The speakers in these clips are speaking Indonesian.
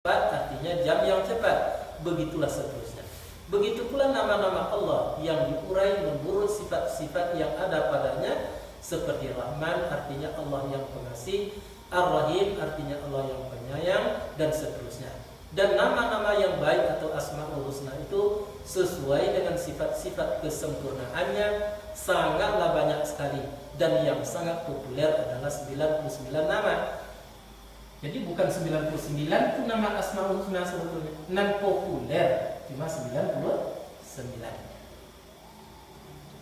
cepat artinya jam yang cepat, begitulah seterusnya. Begitu pula nama-nama Allah yang diurai menurut sifat-sifat yang ada padanya, seperti Rahman artinya Allah yang pengasih, Ar-Rahim artinya Allah yang penyayang, dan seterusnya. Dan nama-nama yang baik atau Asmaul Husna itu sesuai dengan sifat-sifat kesempurnaannya sangatlah banyak sekali, dan yang sangat populer adalah 99 nama. Jadi bukan 99 itu nama Asmaul Husna sebetulnya, non populer cuma 99.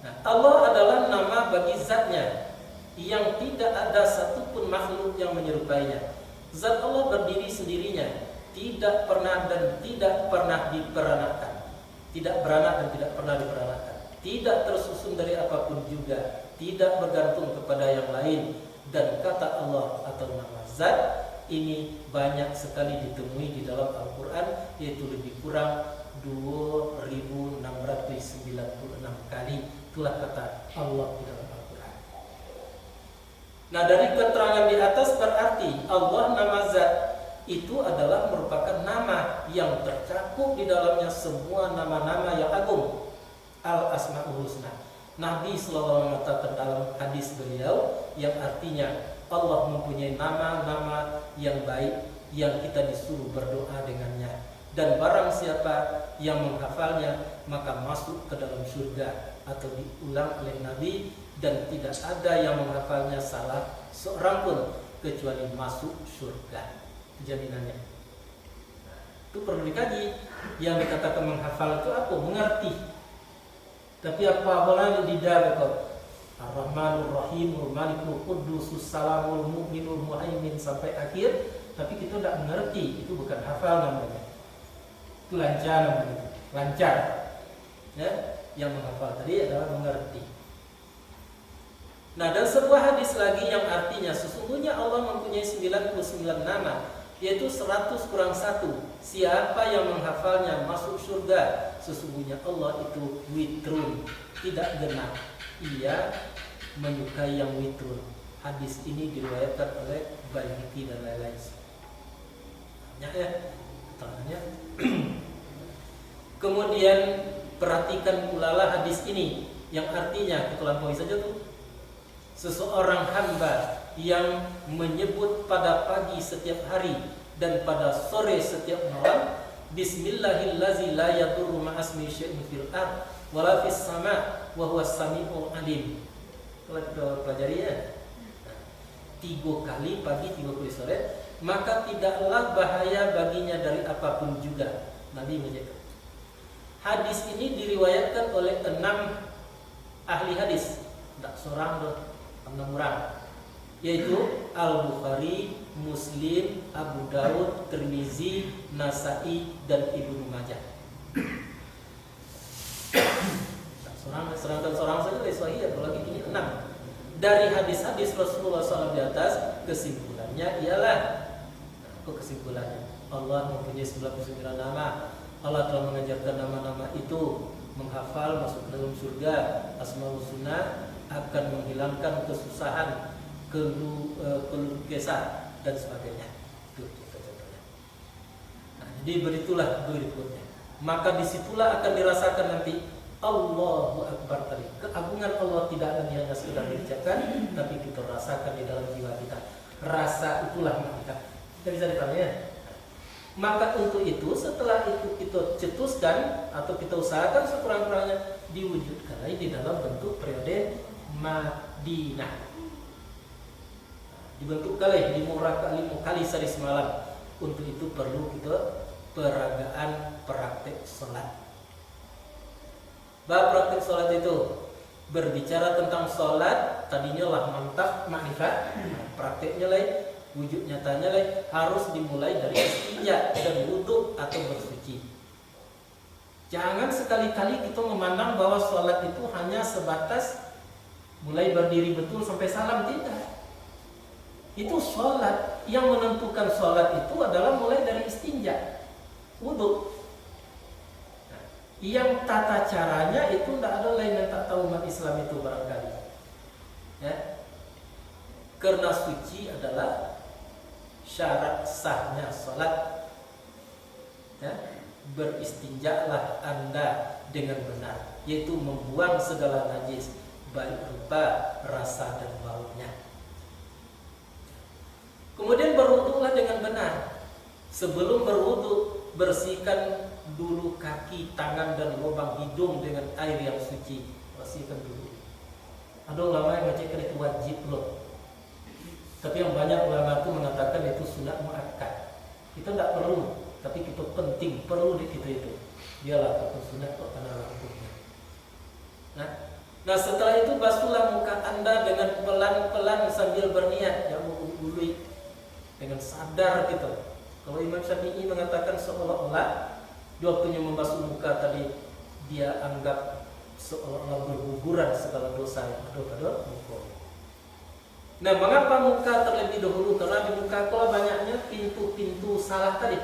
Nah, Allah adalah nama bagi zatnya yang tidak ada satupun makhluk yang menyerupainya. Zat Allah berdiri sendirinya, tidak pernah dan tidak pernah diperanakan, tidak beranak dan tidak pernah diperanakan, tidak tersusun dari apapun juga, tidak bergantung kepada yang lain. Dan kata Allah atau nama zat ini banyak sekali ditemui di dalam Al-Quran, yaitu lebih kurang 2696 kali. Itulah kata Allah di dalam Al-Quran. Nah, dari keterangan di atas berarti Allah nama zat itu adalah merupakan nama yang tercakup di dalamnya semua nama-nama yang agung, Al-Asmaul Husna. Nabi SAW mengatakan dalam hadis beliau yang artinya Allah mempunyai nama-nama yang baik yang kita disuruh berdoa dengannya, dan barang siapa yang menghafalnya maka masuk ke dalam surga. Atau diulang oleh Nabi, dan tidak ada yang menghafalnya salah seorang pun kecuali masuk surga. Jaminannya. Itu perlu dikaji. Yang dikatakan menghafal itu apa? Mengerti. Tapi apa boleh didal Ar-Rahmanur Rahimul Malikul Qudusus Salamul Mu'minul Muhaimin sampai akhir, tapi kita tidak mengerti. Itu bukan hafal namanya. Itu lancar namanya. Lancar. Ya, yang menghafal tadi adalah mengerti. Nah, dan sebuah hadis lagi yang artinya sesungguhnya Allah mempunyai 99 nama, yaitu 100 kurang 1. Siapa yang menghafalnya masuk surga. Sesungguhnya Allah itu witrun, tidak genap. Ia menyukai yang witrun. Hadis ini diriwayatkan oleh Baihaqi dan lain-lain. Banyak ya keterangannya. Kemudian perhatikan pula lah hadis ini yang artinya kita lampaui saja tuh. Seseorang hamba yang menyebut pada pagi setiap hari dan pada sore setiap malam, Bismillahillazi la yadurru ma'asmi syai'un fil ard wala fis sama' wa huwas sami'ul alim. Kalau kita pelajari ya, 3 kali pagi 3 kali sore, maka tidaklah bahaya baginya dari apapun juga. Nabi menjaga. Hadis ini diriwayatkan oleh 6 ahli hadis, tidak seorang loh, 6 orang, yaitu Al-Bukhari, Muslim, Abu Daud, Tirmizi, Nasa'i, dan Ibnu Majah. Serangkan seorang saja dari Sahih, apalagi ini 6. Dari hadis-hadis Rasulullah SAW di atas, kesimpulannya ialah, apa kesimpulannya? Allah mempunyai 99 nama. Allah telah mengajarkan nama-nama itu, menghafal masuk ke dalam surga. Asmaul Husna akan menghilangkan kesusahan, keluh kesah dan sebagainya. Itu contohnya. Nah, jadi beritulah berikutnya. Maka disitulah akan dirasakan nanti Allahu Akbar tadi. Keagungan Allah tidak hanya sekedar diucapkan, tapi kita rasakan di dalam jiwa kita. Rasa itulah maka kita bisa ditanya. Maka untuk itu setelah itu kita cetuskan atau kita usahakan sekurang-kurangnya diwujudkan lagi di dalam bentuk periode Madinah. Dibentuk kali 5 kali sehari semalam. Untuk itu perlu kita peragaan praktek sholat. Bab praktek sholat itu berbicara tentang sholat, tadinya lah mantap makrifat, prakteknya lain. Wujud nyatanya harus dimulai dari istinja dan wudhu atau bersuci. Jangan sekali-kali kita memandang bahwa sholat itu hanya sebatas mulai berdiri betul sampai salam, tidak. Itu sholat, yang menentukan sholat itu adalah mulai dari istinja, wudhu. Nah, yang tata caranya itu tidak ada lain yang tak tahu umat Islam itu barangkali. Ya. Karena suci adalah syarat sahnya sholat. Ya, beristinjaklah Anda dengan benar, yaitu membuang segala najis, baik rupa, rasa dan baunya. Kemudian berwudulah dengan benar. Sebelum berwudu, bersihkan dulu kaki, tangan dan lubang hidung dengan air yang suci. Bersihkan dulu. Ada ulama yang mengatakan itu wajib loh. Tapi yang banyak ulama itu mengatakan itu sunat muakkad. Kita tidak perlu, tapi kita penting, perlu di kita itu. Dialah kata sunat kok karena hukumnya. Nah setelah itu basuhlah muka Anda dengan pelan-pelan sambil berniat, jangan menggului, dengan sadar gitu. Kalau Imam Syafi'i mengatakan seolah-olah di waktunya membasuh muka tadi dia anggap seolah-olah berguguran segala dosa yang ada pada muka. Nah, mengapa muka terlebih dahulu? Karena di muka kalau banyaknya pintu-pintu salah tadi.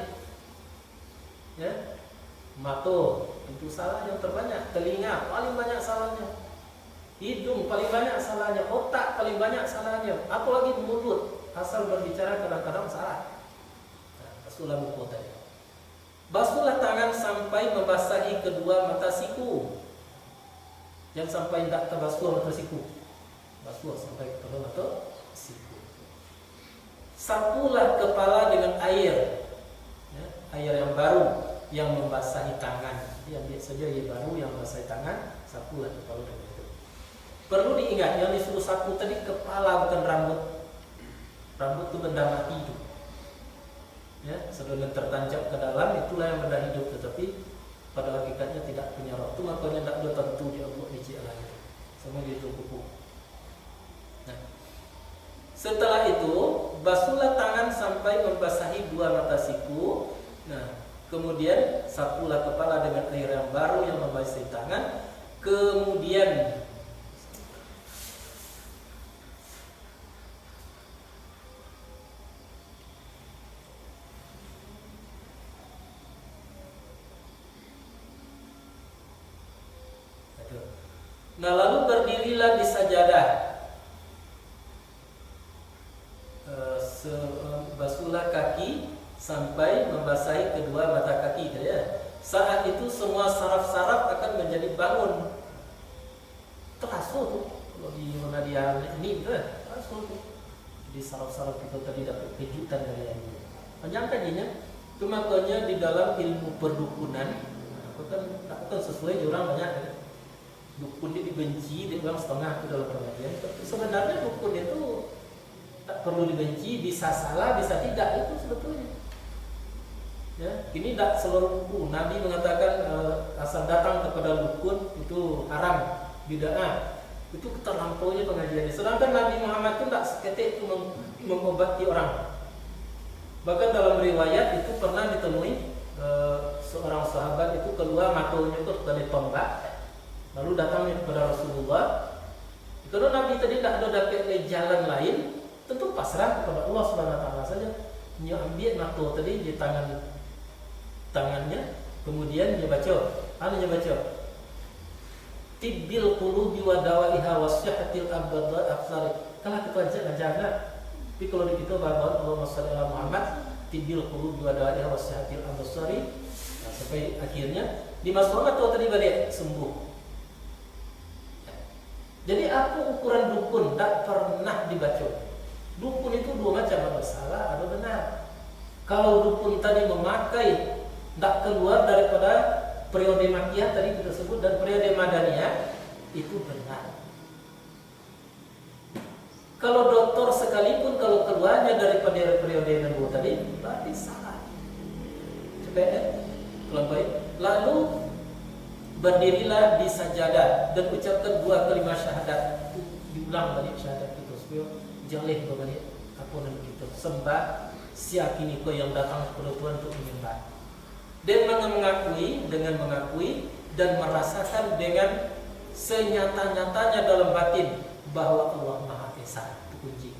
Ya, mata pintu salah yang terbanyak, telinga paling banyak salahnya, hidung paling banyak salahnya, otak paling banyak salahnya, apalagi mulut asal berbicara kadang-kadang salah. Basuhlah muka tadi. Basuhlah tangan sampai membasahi kedua mata siku. Jangan sampai tidak terbasuh mata siku. Basuh sampai kedua mata siku. Sapulah kepala dengan air, ya, air yang baru yang membasahi tangan. Yang biasanya air baru yang membasahi tangan, sapulah kepala dengan itu. Perlu diingat yang disuruh sapu tadi kepala bukan rambut. Rambut itu benda mati itu. Ya, sebelum tertancap ke dalam itulah yang benda hidup, tetapi pada hakikatnya tidak punya roh. Itu makanya tidak ada tentu dia buat biji Allah itu. Semua dia kuku. Nah, setelah itu basuhlah tangan sampai membasahi dua mata siku. Nah, kemudian sapulah kepala dengan air yang baru yang membasahi tangan. Kemudian lalu berdirilah di sajadah. Basuhlah kaki sampai membasahi kedua mata kaki, ya. Saat itu semua saraf-saraf akan menjadi bangun. Terasa tuh kalau di mana dia ini, terasa tuh. Jadi saraf-saraf itu tadi dapat kejutan dari yang ini. Menyangkanya, itu makanya di dalam ilmu perdukunan, kan sesuai orang banyak. Ya. Dukun dia dibenci, dia bilang setengah itu dalam pengajian. Tapi sebenarnya dukun itu tak perlu dibenci, bisa salah, bisa tidak, itu sebetulnya. Ya, ini tidak seluruh dukun. Nabi mengatakan asal datang kepada dukun itu haram, bid'ah. Itu terlampaunya pengajiannya. Sedangkan Nabi Muhammad itu tidak seketik itu mengobati orang. Bahkan dalam riwayat itu pernah ditemui seorang sahabat itu keluar matanya itu dari tombak. Lalu datangnya kepada Rasulullah. Kalau Nabi tadi tidak ada dapat jalan lain, tentu pasrah kepada Allah Subhanahu Wa Taala saja. Dia ambil mata tadi di tangannya, kemudian dia baca. Apa dia baca? Tibbil qulubi wa dawaiha wasihhatil absar. Kalau kita jaga, tapi kalau di kita bahwa Allahumma shalli ala Muhammad, tibbil qulubi wa dawaiha wasihhatil absar. Nah, sampai akhirnya dimasukkan atau tadi balik sembuh. Jadi apa ukuran dukun? Tak pernah dibaca. Dukun itu dua macam, ada salah, ada benar. Kalau dukun tadi memakai tak keluar daripada periode Makkiyah tadi kita sebut dan periode Madaniyah, itu benar. Kalau dokter sekalipun kalau keluarnya daripada periode Nabi tadi, berarti salah. Cepat kalau baik. Lalu berdirilah di sajadah dan ucapkan dua kalimat syahadat. Diulang balik syahadat itu supaya jalih balik apa nama kita sembah siakini ko yang datang kepada Tuhan untuk menyembah. Dengan mengakui dan merasakan dengan senyata-nyatanya dalam batin bahwa Allah Maha Esa. Itu kunci.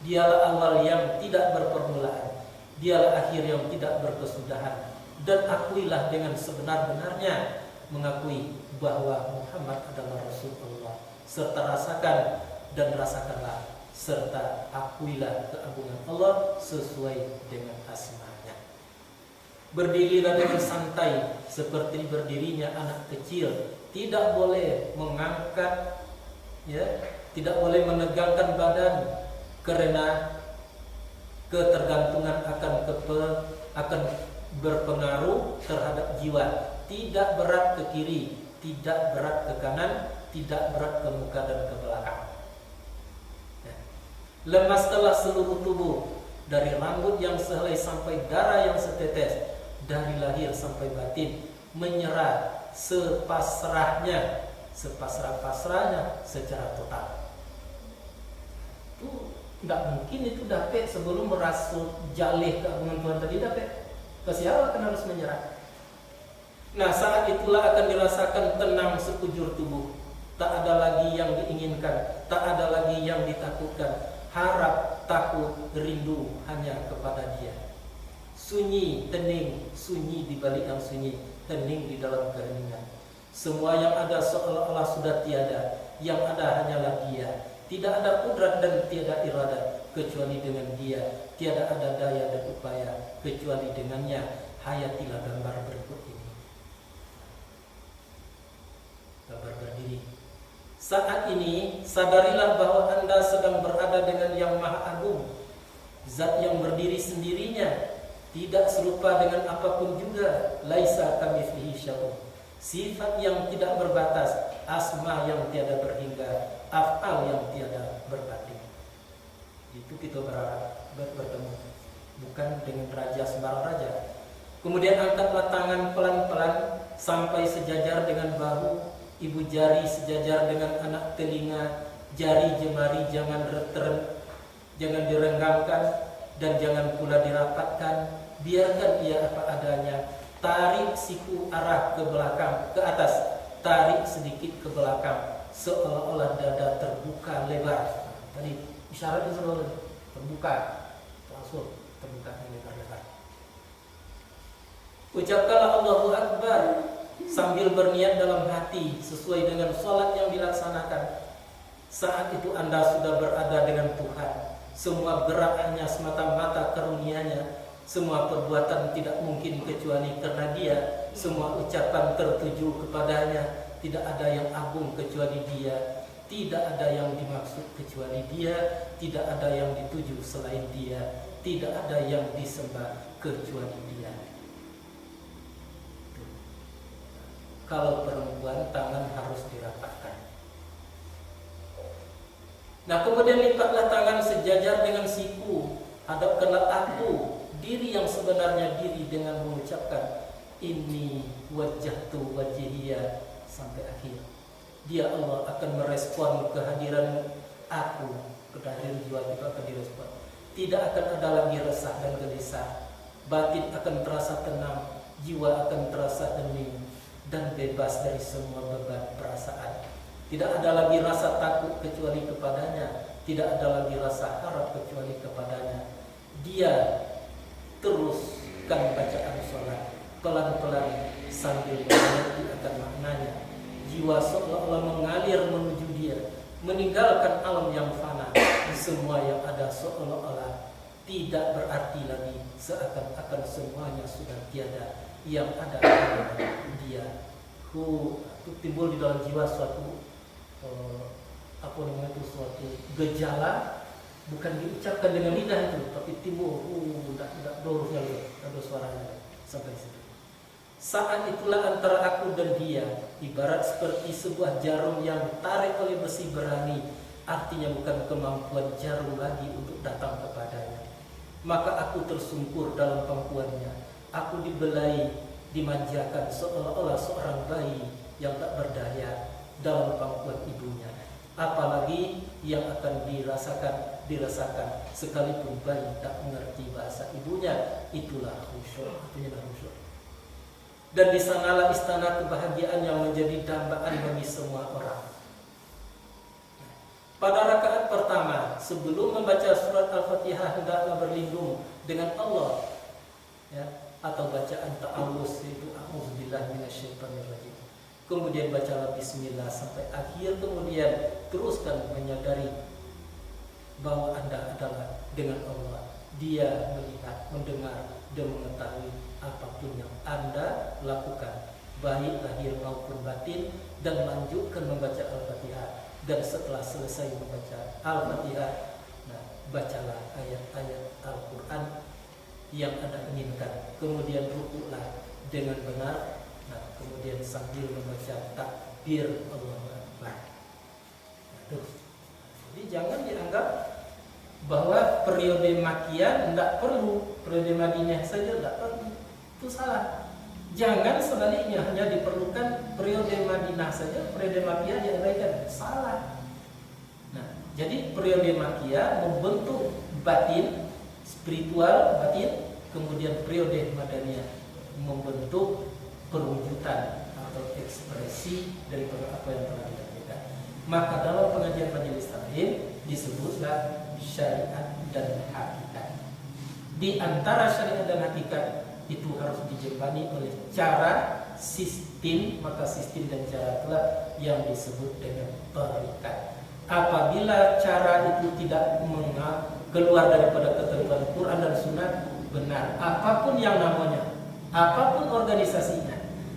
Dialah awal yang tidak berpermulaan, dialah akhir yang tidak berkesudahan. Dan akuilah dengan sebenar-benarnya mengakui bahwa Muhammad adalah Rasulullah, serta rasakan dan rasakanlah serta akuilah keagungan Allah sesuai dengan asmanya. Berdirilah dengan santai seperti berdirinya anak kecil. Tidak boleh mengangkat, ya, tidak boleh menegangkan badan karena ketergantungan akan berpengaruh terhadap jiwa. Tidak berat ke kiri, tidak berat ke kanan, tidak berat ke muka dan ke belakang. Ya. Lemaskanlah seluruh tubuh, dari rambut yang sehelai sampai darah yang setetes, dari lahir sampai batin, menyerah sepasrahnya, sepasrah-pasrahnya secara total. Itu tidak mungkin itu dapat sebelum merasuk jalih keagungan Tuhan tadi dapat. Siapa akan harus menyerah. Nah, saat itulah akan dirasakan tenang sekujur tubuh. Tak ada lagi yang diinginkan, tak ada lagi yang ditakutkan. Harap, takut, rindu hanya kepada Dia. Sunyi, hening, sunyi di balik yang sunyi, hening di dalam keheningan. Semua yang ada seolah-olah sudah tiada, yang ada hanyalah Dia. Tidak ada kudrat dan tiada iradat kecuali dengan Dia. Tiada ada daya dan upaya kecuali dengannya. Hayatilah gambar berikut ini. Gambar berdiri. Saat ini sadarilah bahwa Anda sedang berada dengan Yang Maha Agung, Zat yang berdiri sendirinya, tidak serupa dengan apapun juga. Laisa kamitslihi syai'un. Sifat yang tidak berbatas, asma yang tiada berhingga, af'al yang tiada berbanding. Itu kita bertemu, bukan dengan raja sembarang raja. Kemudian angkatlah tangan pelan-pelan sampai sejajar dengan bahu, ibu jari sejajar dengan anak telinga, jari jemari jangan direnggangkan dan jangan pula dirapatkan. Biarkan ia apa adanya. Tarik siku arah ke belakang, ke atas. Tarik sedikit ke belakang, seolah-olah dada terbuka lebar. Tadi isyaratnya selalu terbuka, langsung terbuka lebar-lebar. Ucapkanlah Allahu Akbar sambil berniat dalam hati sesuai dengan sholat yang dilaksanakan. Saat itu Anda sudah berada dengan Tuhan. Semua gerak hanya semata-mata karunia-Nya. Semua perbuatan tidak mungkin kecuali karena Dia. Semua ucapan tertuju kepadanya. Tidak ada yang agung kecuali Dia. Tidak ada yang dimaksud kecuali Dia. Tidak ada yang dituju selain Dia. Tidak ada yang disembah kecuali Dia. Kalau perempuan, tangan harus dirapatkan. Nah, kemudian lipatlah tangan sejajar dengan siku. Hadapkanlah aku, diri yang sebenarnya diri, dengan mengucapkan ini wajjahtu wajhiya sampai akhir. Dia Allah akan merespon kehadiran aku, kehadiran jiwa kita akan direspon. Tidak akan ada lagi resah dan gelisah. Batin akan terasa tenang, jiwa akan terasa hening dan bebas dari semua beban perasaan. Tidak ada lagi rasa takut kecuali kepadanya. Tidak ada lagi rasa harap kecuali kepadanya. Dia teruskan bacaan sholat pelan-pelan sambil mengerti akan maknanya. Jiwa seolah-olah mengalir menuju Dia, meninggalkan alam yang fana. Semua yang ada seolah-olah tidak berarti lagi, seakan-akan semuanya sudah tiada. Yang ada adalah Dia. Itu timbul di dalam jiwa suatu suatu gejala, bukan diucapkan dengan lidah itu, tapi timbul tidak dorosnya, ada suaranya sampai situ. Saat itulah antara aku dan Dia ibarat seperti sebuah jarum yang ditarik oleh besi berani. Artinya bukan kemampuan jarum lagi untuk datang kepadanya. Maka aku tersungkur dalam pangkuannya. Aku dibelai, dimanjakan seolah-olah seorang bayi yang tak berdaya dalam pangkuan ibunya. Apalagi yang akan dirasakan sekalipun bayi tak mengerti bahasa ibunya. Itulah khusyuk, artinya khusyuk. Dan di sanalah istana kebahagiaan yang menjadi dambaan bagi semua orang. Pada rakaat pertama, sebelum membaca surat Al-Fatihah, hendaklah berlindung dengan Allah, ya, atau bacaan ta'awuz, yaitu a'udzubillahi minasyaitonirrajim. Kemudian bacalah bismillah sampai akhir. Kemudian teruskan menyadari bahwa Anda adalah dengan Allah. Dia melihat, mendengar dan mengetahui apapun yang Anda lakukan, baik lahir maupun batin, dan lanjutkan membaca Al-Fatihah. Dan setelah selesai membaca Al-Fatihah, nah, bacalah ayat-ayat Al-Quran yang Anda inginkan. Kemudian rukuklah dengan benar. Nah, kemudian sambil membaca takbir Allahu Akbar. Jadi jangan dianggap bahwa periode Makkiyah tidak perlu, periode Madinah saja tidak perlu. Itu salah. Jangan sebaliknya hanya diperlukan periode Madinah saja, periode Makkiyah diabaikan. Salah. Nah, jadi periode Makkiyah membentuk batin, spiritual batin, kemudian periode Madaniyah membentuk perwujudan atau ekspresi dari apa yang telah dilakukan. Maka dalam pengajian majelis taklim disebutlah syariat dan hakikat. Di antara syariat dan hakikat itu harus dijembani oleh cara, sistem. Maka sistem dan cara itulah yang disebut dengan tarikat. Apabila cara itu tidak keluar daripada ketentuan Quran dan Sunnah, benar apapun yang namanya, apapun organisasinya,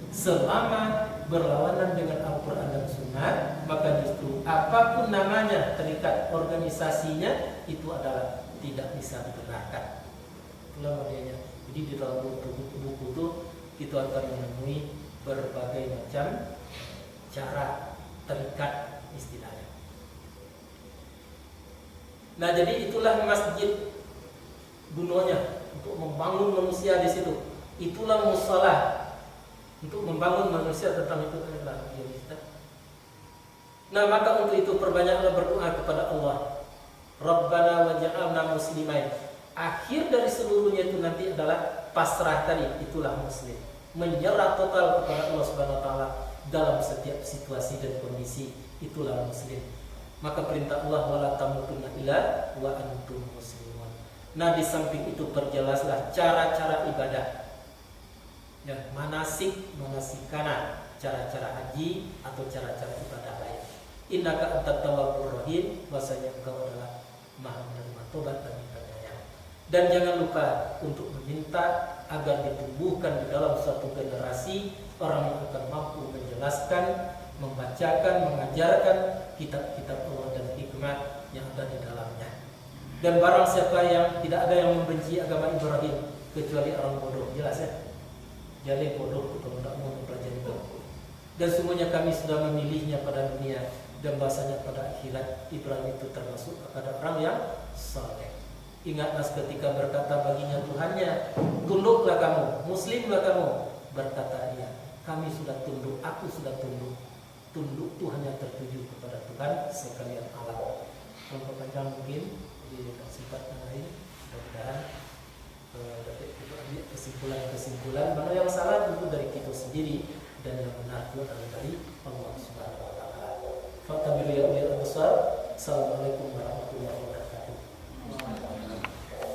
selama berlawanan dengan Al-Quran dan Sunnah, maka justru apapun namanya, terikat organisasinya, itu adalah tidak bisa dibenarkan. Itulah maknanya. Jadi di dalam buku itu kita akan menemui berbagai macam cara terikat istilahnya. Nah, jadi itulah masjid gunanya untuk membangun manusia di situ. Itulah musalah untuk membangun manusia tentang itu adalah kita. Nah, maka untuk itu perbanyaklah berdoa kepada Allah. Rabbana waj'alna muslimain. Akhir dari seluruhnya itu nanti adalah pasrah tadi, itulah muslim. Menyerah total kepada Allah Subhanahu wa taala dalam setiap situasi dan kondisi, itulah muslim. Maka perintah Allah wala tamutunna illa wa antum muslimun. Nah, di samping itu perjelaslah cara-cara ibadah. Ya, manasikana, cara-cara haji atau cara-cara ibadah lain. Innaka antat tawwabur rahim, bahwasanya engkau adalah Maha menerima tobat dan penyayang. Dan jangan lupa untuk meminta agar ditumbuhkan di dalam suatu generasi orang yang akan mampu menjelaskan, membacakan, mengajarkan kitab-kitab Allah dan hikmah yang ada di dalamnya. Dan barang siapa yang tidak ada yang membenci agama Ibrahim kecuali orang bodoh, jelas ya. Jadi bodoh kalau tidak mau mempelajari itu. Dan semuanya kami sudah memilihnya pada dunia, dan bahasanya pada akhirat Ibrahim itu termasuk kepada orang yang saleh. Ingatlah ketika berkata baginya Tuhannya, tunduklah kamu, muslimlah kamu. Berkata ia, kami sudah tunduk, aku sudah tunduk. Tunduk itu hanya tertuju kepada Tuhan sekalian alam. Kalau panjang mungkin di kesempatan lain, mudah-mudahan dapat kita ambil kesimpulan mana yang salah tentu dari kita sendiri dan yang benar itu adalah dari Allah Subhanahu wa taala. Assalamualaikum warahmatullahi wabarakatuh.